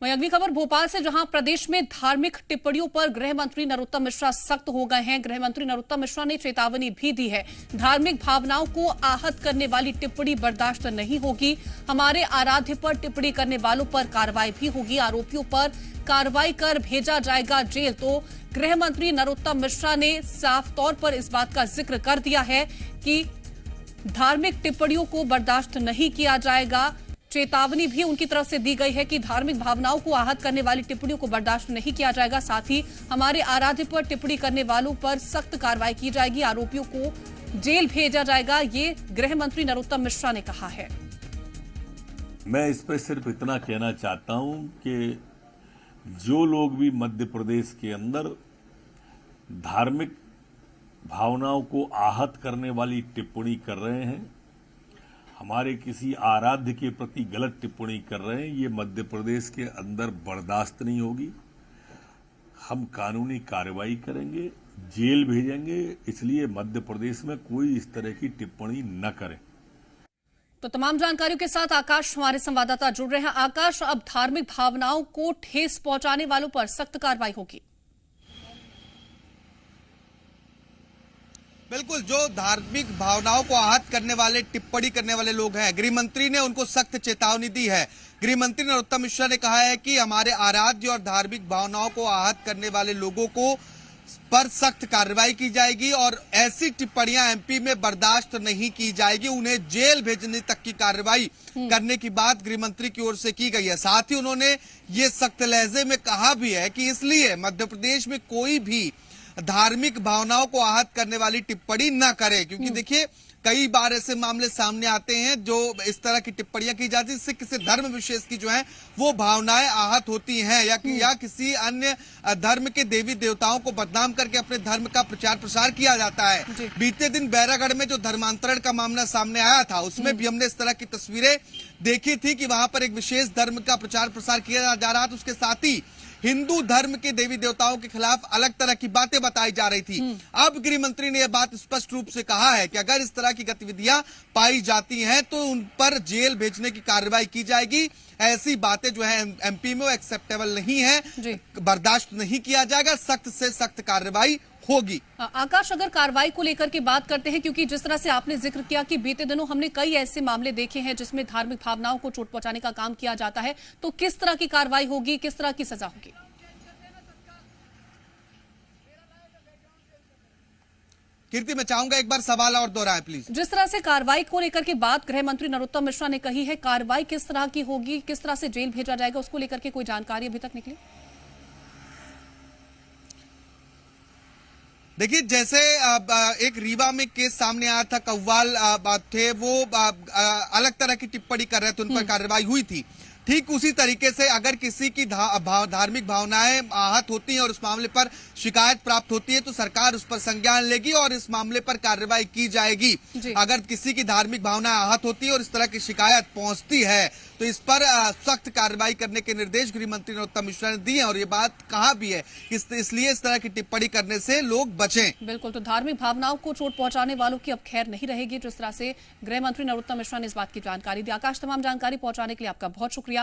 वहीं अगली खबर भोपाल से, जहां प्रदेश में धार्मिक टिप्पणियों पर गृह मंत्री नरोत्तम मिश्रा सख्त हो गए हैं। गृह मंत्री नरोत्तम मिश्रा ने चेतावनी भी दी है। धार्मिक भावनाओं को आहत करने वाली टिप्पणी बर्दाश्त नहीं होगी। हमारे आराध्य पर टिप्पणी करने वालों पर कार्रवाई भी होगी। आरोपियों पर कार्रवाई कर भेजा जाएगा जेल। तो गृह मंत्री नरोत्तम मिश्रा ने साफ तौर पर इस बात का जिक्र कर दिया है कि धार्मिक टिप्पणियों को बर्दाश्त नहीं किया जाएगा। चेतावनी भी उनकी तरफ से दी गई है कि धार्मिक भावनाओं को आहत करने वाली टिप्पणियों को बर्दाश्त नहीं किया जाएगा। साथ ही हमारे आराध्य पर टिप्पणी करने वालों पर सख्त कार्रवाई की जाएगी। आरोपियों को जेल भेजा जाएगा, ये गृह मंत्री नरोत्तम मिश्रा ने कहा है। मैं इस पर सिर्फ इतना कहना चाहता हूं कि जो लोग भी मध्य प्रदेश के अंदर धार्मिक भावनाओं को आहत करने वाली टिप्पणी कर रहे हैं, हमारे किसी आराध्य के प्रति गलत टिप्पणी कर रहे हैं, ये मध्य प्रदेश के अंदर बर्दाश्त नहीं होगी। हम कानूनी कार्रवाई करेंगे, जेल भेजेंगे। इसलिए मध्य प्रदेश में कोई इस तरह की टिप्पणी न करे। तो तमाम जानकारियों के साथ आकाश हमारे संवाददाता जुड़ रहे हैं। आकाश, अब धार्मिक भावनाओं को ठेस पहुंचाने वालों पर सख्त कार्रवाई होगी। बिल्कुल, जो धार्मिक भावनाओं को आहत करने वाले, टिप्पणी करने वाले लोग हैं, गृह मंत्री ने उनको सख्त चेतावनी दी है। गृह मंत्री नरोत्तम मिश्रा ने कहा है कि हमारे आराध्य और धार्मिक भावनाओं को आहत करने वाले लोगों को पर सख्त कार्रवाई की जाएगी और ऐसी टिप्पणियां एमपी में बर्दाश्त नहीं की जाएगी। उन्हें जेल भेजने तक की कार्रवाई करने की बात गृह मंत्री की ओर से की गई है। साथ ही उन्होंने ये सख्त लहजे में कहा भी है कि इसलिए मध्य प्रदेश में कोई भी धार्मिक भावनाओं को आहत करने वाली टिप्पणी न करे, क्योंकि देखिए कई बार ऐसे मामले सामने आते हैं जो इस तरह की टिप्पणियां की जाती है, इससे किसी धर्म विशेष की जो है वो भावनाएं आहत होती हैं या किसी अन्य धर्म के देवी देवताओं को बदनाम करके अपने धर्म का प्रचार प्रसार किया जाता है। बीते दिन बैरागढ़ में जो धर्मांतरण का मामला सामने आया था, उसमें भी हमने इस तरह की तस्वीरें देखी थी कि वहां पर एक विशेष धर्म का प्रचार प्रसार किया जा रहा था। उसके साथ ही हिंदू धर्म के देवी देवताओं के खिलाफ अलग तरह की बातें बताई जा रही थी। अब गृह मंत्री ने यह बात स्पष्ट रूप से कहा है कि अगर इस तरह की गतिविधियां पाई जाती हैं तो उन पर जेल भेजने की कार्रवाई की जाएगी। ऐसी बातें जो है एमपी में वो एक्सेप्टेबल नहीं है, बर्दाश्त नहीं किया जाएगा, सख्त से सख्त कार्रवाई होगी। आकाश, अगर कार्रवाई को लेकर के बात करते हैं, क्योंकि जिस तरह से आपने जिक्र किया कि बीते दिनों हमने कई ऐसे मामले देखे हैं जिसमें धार्मिक भावनाओं को चोट पहुंचाने का काम किया जाता है, तो किस तरह की कार्रवाई होगी, किस तरह की सजा होगी? कीर्ति, मैं चाहूंगा एक बार सवाल और दोहराएं प्लीज। जिस तरह से कार्रवाई को लेकर के बात गृह मंत्री नरोत्तम मिश्रा ने कही है, कार्रवाई किस तरह की होगी, किस तरह से जेल भेजा जाएगा, उसको लेकर के कोई जानकारी अभी तक निकली? देखिए, जैसे एक रीवा में केस सामने आया था, कव्वाल थे, वो अलग तरह की टिप्पणी कर रहे थे, उन पर कार्रवाई हुई थी। ठीक उसी तरीके से अगर किसी की धार्मिक भावनाएं आहत होती हैं और उस मामले पर शिकायत प्राप्त होती है तो सरकार उस पर संज्ञान लेगी और इस मामले पर कार्रवाई की जाएगी। अगर किसी की धार्मिक भावनाएं आहत होती है और इस तरह की शिकायत पहुंचती है तो इस पर सख्त कार्रवाई करने के निर्देश गृह मंत्री नरोत्तम मिश्रा ने दिए हैं और ये बात कहा भी है, इसलिए इस तरह की टिप्पणी करने से लोग बचें। बिल्कुल, तो धार्मिक भावनाओं को चोट पहुंचाने वालों की अब खैर नहीं रहेगी। जिस तरह से गृह मंत्री नरोत्तम मिश्रा ने इस बात की जानकारी दी। आकाश, तमाम जानकारी पहुंचाने के लिए आपका बहुत शुक्रिया।